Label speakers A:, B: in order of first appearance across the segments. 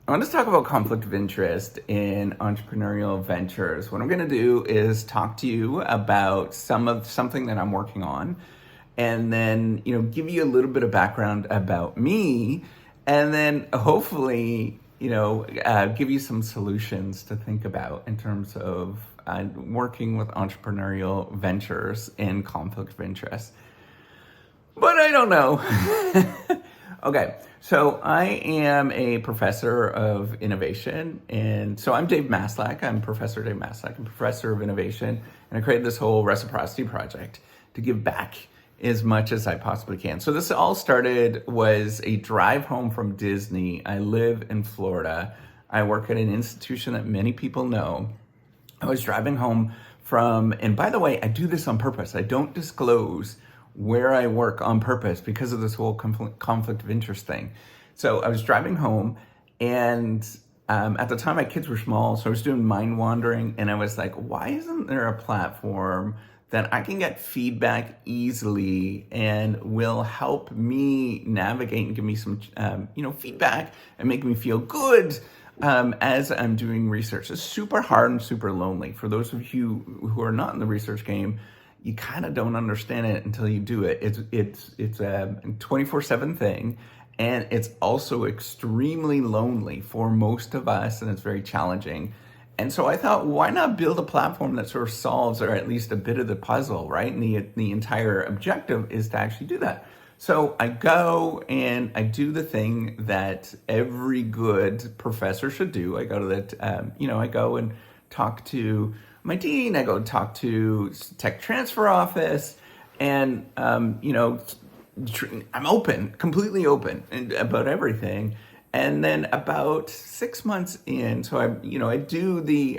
A: I want to talk about conflict of interest in entrepreneurial ventures. What I'm going to do is talk to you about something that I'm working on, and then give you a little bit of background about me, and then hopefully give you some solutions to think about in terms of working with entrepreneurial ventures in conflict of interest. But I don't know. Okay, so I am a professor of innovation, and so I'm Dave Maslach. I'm Professor Dave Maslach. I'm Professor of Innovation, and I created this whole reciprocity project to give back as much as I possibly can. So this all started was a drive home from Disney. I live in Florida. I work at an institution that many people know. I was driving home from, and by the way, I do this on purpose. I don't disclose where I work on purpose because of this whole conflict of interest thing. So I was driving home, and at the time my kids were small, so I was doing mind wandering, and I was like, why isn't there a platform that I can get feedback easily and will help me navigate and give me some feedback and make me feel good as I'm doing research. It's super hard and super lonely. For those of you who are not in the research game, you kind of don't understand it until you do it. It's a 24/7 thing, and it's also extremely lonely for most of us, and it's very challenging. And so I thought, why not build a platform that sort of solves, or at least a bit of the puzzle, right? And the entire objective is to actually do that. So I go and I do the thing that every good professor should do. I go to I go and talk to my dean, I go talk to tech transfer office, and I'm open, completely open about everything. And then about 6 months in, so I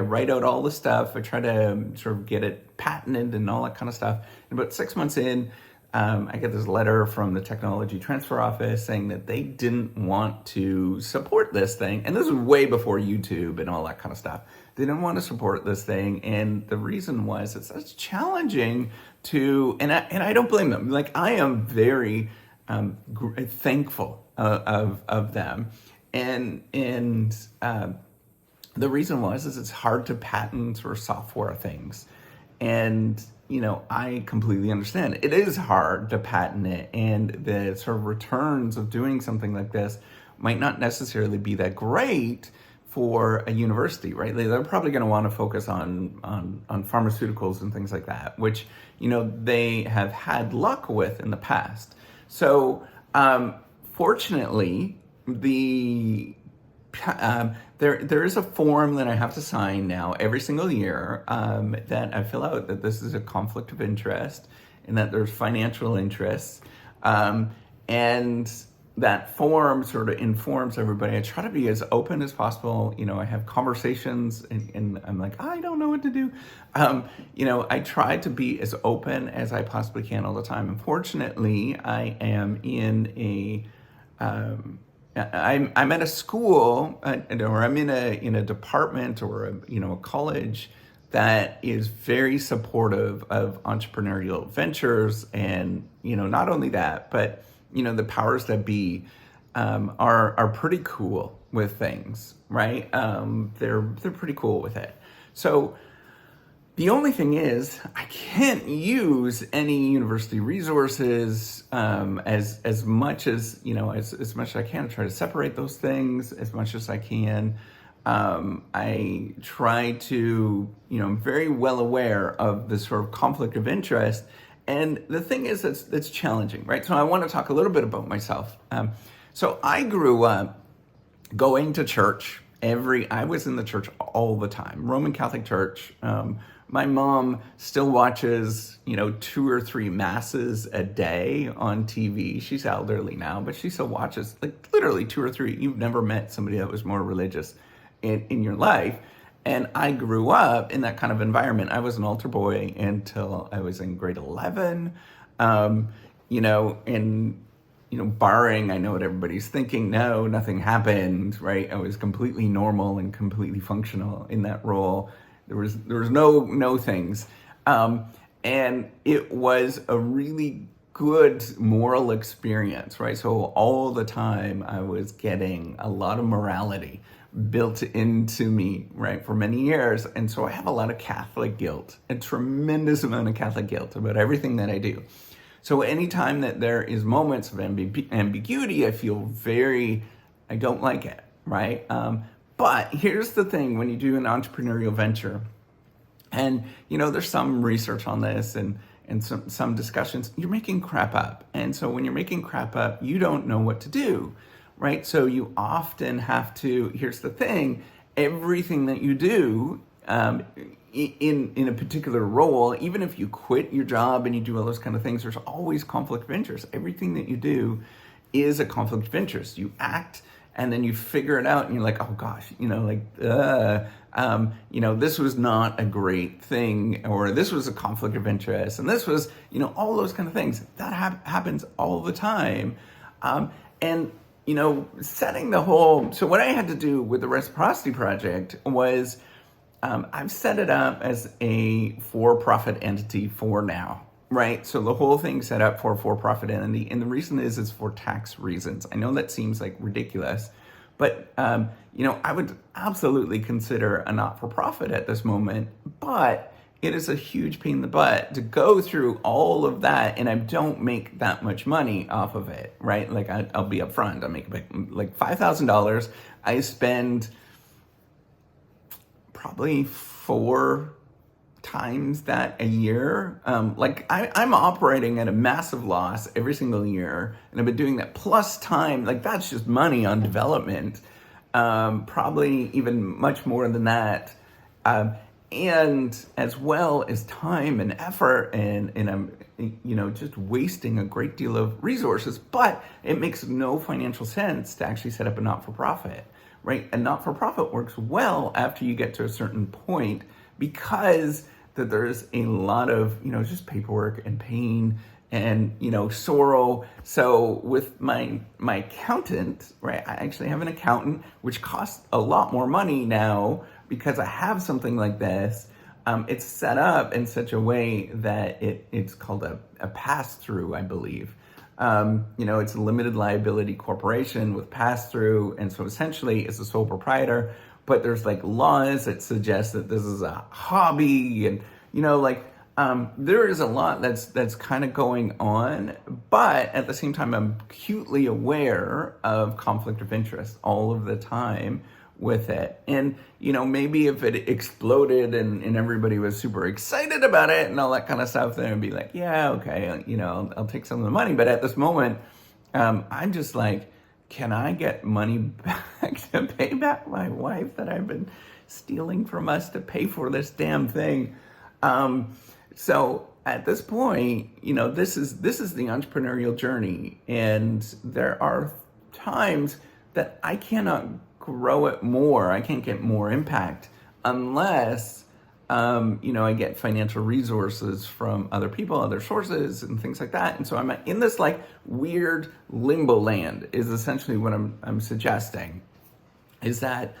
A: write out all the stuff. I try to sort of get it patented and all that kind of stuff. And about 6 months in, I get this letter from the technology transfer office saying that they didn't want to support this thing. And this was way before YouTube and all that kind of stuff. They didn't want to support this thing. And the reason was it's challenging to, and I don't blame them. Like, I am very thankful of them. And the reason is it's hard to patent sort of software things. And I completely understand. It is hard to patent it, and the sort of returns of doing something like this might not necessarily be that great for a university, right? They're probably going to want to focus on pharmaceuticals and things like that, which they have had luck with in the past. So fortunately, there is a form that I have to sign now every single year that I fill out that this is a conflict of interest and that there's financial interests. And that form sort of informs everybody. I try to be as open as possible. I have conversations and I'm like, I don't know what to do. I try to be as open as I possibly can all the time. Unfortunately, I am in I'm at a school, or I'm in a department or a college that is very supportive of entrepreneurial ventures, and not only that, but the powers that be are pretty cool with things, right? They're pretty cool with it. So the only thing is, I can't use any university resources as much as as much as I can. I try to separate those things as much as I can. I try to, I'm very well aware of this sort of conflict of interest. And the thing is, it's challenging, right? So I want to talk a little bit about myself. So I grew up going to church I was in the church all the time, Roman Catholic Church. My mom still watches, 2 or 3 masses a day on TV. She's elderly now, but she still watches like literally 2 or 3. You've never met somebody that was more religious in your life. And I grew up in that kind of environment. I was an altar boy until I was in grade 11. Barring, I know what everybody's thinking, no, nothing happened, right? I was completely normal and completely functional in that role. There was no things. And it was a really good moral experience, right? So all the time I was getting a lot of morality built into me, right, for many years. And so I have a lot of Catholic guilt, a tremendous amount of Catholic guilt about everything that I do. So anytime that there is moments of ambiguity, I feel I don't like it, right? But here's the thing, when you do an entrepreneurial venture, and there's some research on this and some discussions, you're making crap up. And so when you're making crap up, you don't know what to do, right? So you often have to, here's the thing, everything that you do in a particular role, even if you quit your job and you do all those kind of things, there's always conflict of interest. Everything that you do is a conflict of interest. You act and then you figure it out and you're like, oh gosh, this was not a great thing, or this was a conflict of interest, and this was, all those kind of things. That happens all the time. And setting the whole, so what I had to do with the Reciprocity Project was, I've set it up as a for-profit entity for now, right? So the whole thing's set up for a for-profit entity, and the reason is for tax reasons. I know that seems like ridiculous, but I would absolutely consider a not-for-profit at this moment, but it is a huge pain in the butt to go through all of that, and I don't make that much money off of it, right? Like I'll be upfront, I make like $5,000. I spend probably 4 times that a year. I'm operating at a massive loss every single year, and I've been doing that plus time. Like that's just money on development. Probably even much more than that. And as well as time and effort, and I'm just wasting a great deal of resources, but it makes no financial sense to actually set up a not-for-profit, right? A not-for-profit works well after you get to a certain point, because that there's a lot of, just paperwork and pain and, sorrow. So with my accountant, right, I actually have an accountant, which costs a lot more money now because I have something like this. It's set up in such a way that it's called a pass-through, I believe. It's a limited liability corporation with pass-through. And so essentially it's a sole proprietor, but there's like laws that suggest that this is a hobby, and, there is a lot that's kind of going on, but at the same time, I'm acutely aware of conflict of interest all of the time with it. And, maybe if it exploded and everybody was super excited about it and all that kind of stuff, then it'd be like, yeah, okay, I'll take some of the money. But at this moment, I'm just like, can I get money back to pay back my wife that I've been stealing from us to pay for this damn thing? So at this point, this is the entrepreneurial journey, and there are times that I cannot grow it more. I can't get more impact unless, I get financial resources from other people, other sources, and things like that. And so I'm in this like weird limbo land is essentially what I'm suggesting, is that,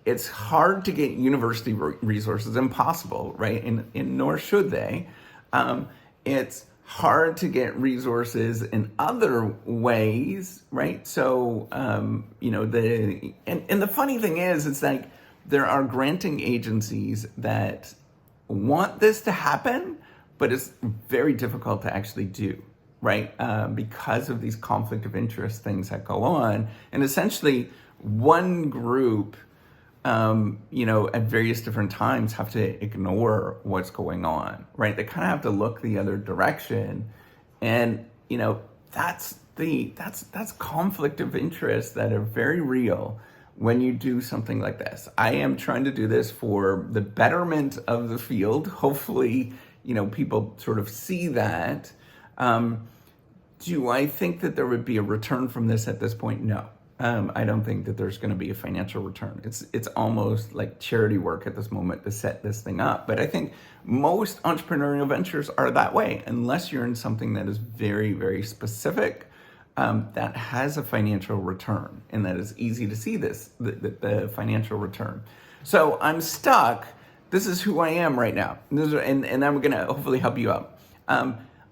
A: it's hard to get university resources, impossible, right? And nor should they. It's hard to get resources in other ways, right? So, the funny thing is, it's like there are granting agencies that want this to happen, but it's very difficult to actually do, right? Because of these conflict of interest things that go on. And essentially one group, at various different times have to ignore what's going on, right? They kind of have to look the other direction. And, that's conflict of interest that are very real when you do something like this. I am trying to do this for the betterment of the field. Hopefully, people sort of see that. Do I think that there would be a return from this at this point? No. I don't think that there's going to be a financial return. It's almost like charity work at this moment to set this thing up. But I think most entrepreneurial ventures are that way, unless you're in something that is very, very specific, that has a financial return, and that is easy to see the financial return. So I'm stuck. This is who I am right now. And I'm going to hopefully help you out.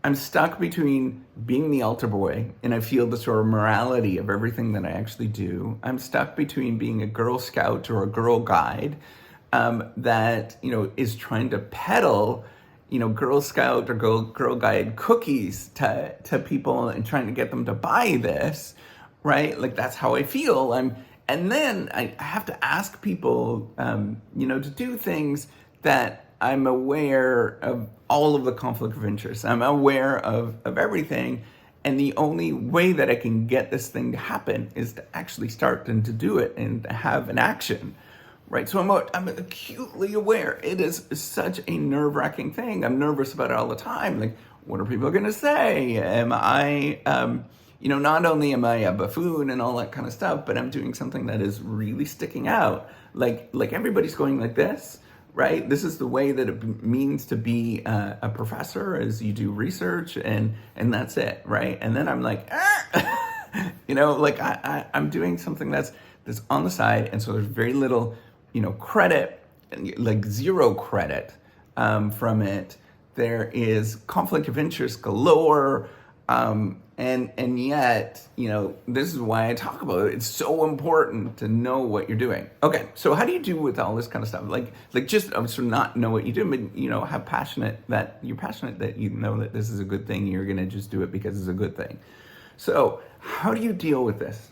A: I'm stuck between being the altar boy and I feel the sort of morality of everything that I actually do. I'm stuck between being a Girl Scout or a Girl Guide that, is trying to peddle, Girl Scout or Girl Guide cookies to people and trying to get them to buy this, right? Like that's how I feel. And then I have to ask people, to do things that I'm aware of all of the conflict of interest. I'm aware of everything. And the only way that I can get this thing to happen is to actually start and to do it and to have an action, right? So I'm acutely aware. It is such a nerve-wracking thing. I'm nervous about it all the time. Like, what are people going to say? Am I, not only am I a buffoon and all that kind of stuff, but I'm doing something that is really sticking out. Like everybody's going like this. Right? This is the way that it means to be a professor, is you do research and that's it, right? And then I'm like, I'm doing something that's on the side, and so there's very little, credit, like zero credit from it. There is conflict of interest galore, and yet, this is why I talk about it. It's so important to know what you're doing. Okay, so how do you do with all this kind of stuff? Like just sort of not know what you do, but have passionate that you're passionate that you know that this is a good thing. You're gonna just do it because it's a good thing. So how do you deal with this?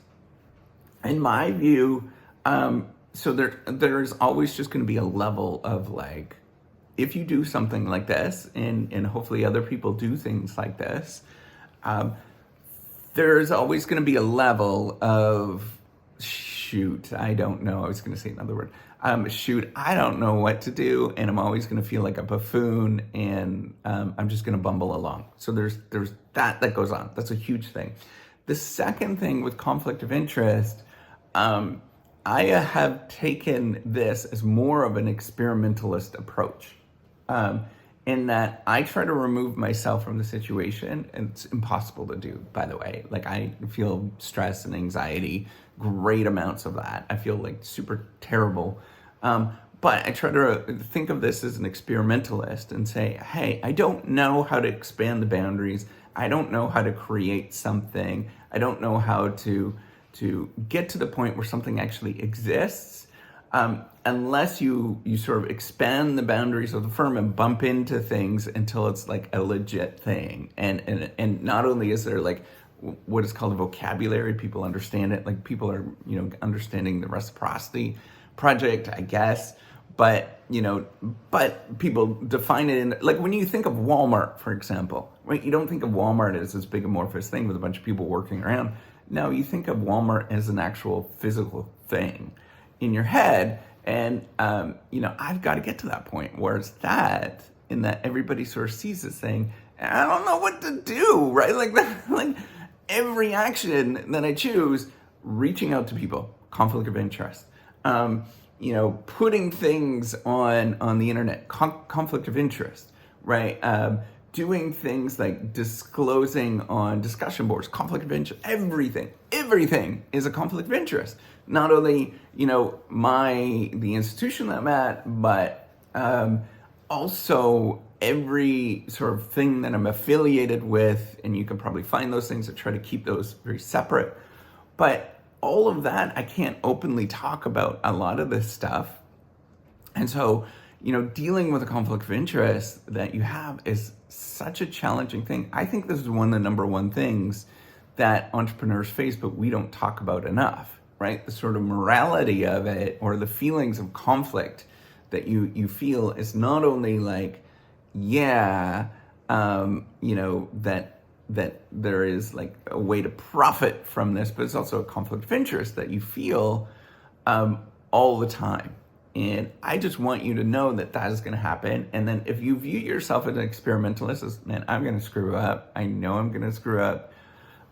A: In my view, so there's always just going to be a level of like, if you do something like this, and hopefully other people do things like this. There's always going to be a level of I don't know. I was going to say another word. I don't know what to do, and I'm always going to feel like a buffoon, and I'm just going to bumble along. So there's that goes on. That's a huge thing. The second thing with conflict of interest, I have taken this as more of an experimentalist approach. In that I try to remove myself from the situation, and it's impossible to do, by the way. Like, I feel stress and anxiety, great amounts of that. I feel like super terrible. But I try to think of this as an experimentalist and say, hey, I don't know how to expand the boundaries. I don't know how to create something. I don't know how to get to the point where something actually exists. Unless you sort of expand the boundaries of the firm and bump into things until it's like a legit thing. And not only is there like what is called a vocabulary, people understand it, like people are, understanding the reciprocity project, I guess, but people define it in, like when you think of Walmart, for example, right? You don't think of Walmart as this big amorphous thing with a bunch of people working around. No, you think of Walmart as an actual physical thing in your head. And, I've got to get to that point where it's that, in that everybody sort of sees this thing, and I don't know what to do, right? Like every action that I choose, reaching out to people, conflict of interest, putting things on the internet, conflict of interest, right? Doing things like disclosing on discussion boards, conflict of interest, everything is a conflict of interest. Not only, the institution that I'm at, but also every sort of thing that I'm affiliated with, and you can probably find those things. I try to keep those very separate. But all of that, I can't openly talk about a lot of this stuff. And so, dealing with a conflict of interest that you have is such a challenging thing. I think this is one of the number one things that entrepreneurs face, but we don't talk about enough, right? The sort of morality of it, or the feelings of conflict that you feel, is not only like, that there is like a way to profit from this, but it's also a conflict of interest that you feel all the time. And I just want you to know that is going to happen. And then if you view yourself as an experimentalist, as, man, I'm going to screw up. I know I'm going to screw up,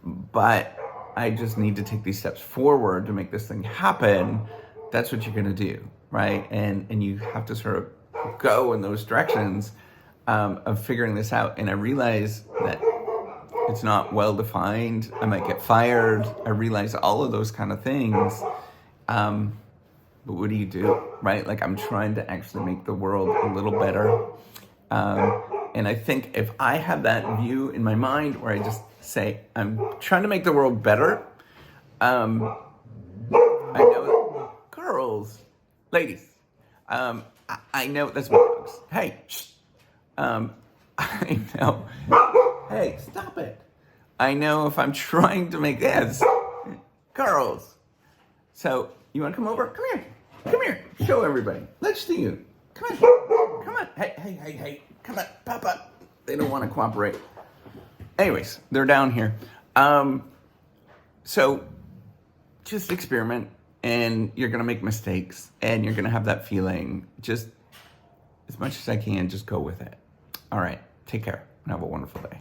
A: but I just need to take these steps forward to make this thing happen. That's what you're going to do, right? And you have to sort of go in those directions of figuring this out. And I realize that it's not well defined. I might get fired. I realize all of those kind of things. But what do you do, right? Like, I'm trying to actually make the world a little better. And I think if I have that view in my mind where I just say, I'm trying to make the world better, I know, girls, ladies, I know, that's my dogs. Hey, shh. I know, hey, stop it. I know if I'm trying to make this, girls. So, you want to come over? Come here, show everybody. Let's see you. Come on, hey, come on, pop up. They don't want to cooperate. Anyways, they're down here. So, just experiment, and you're going to make mistakes, and you're going to have that feeling. Just as much as I can, just go with it. All right, take care, and have a wonderful day.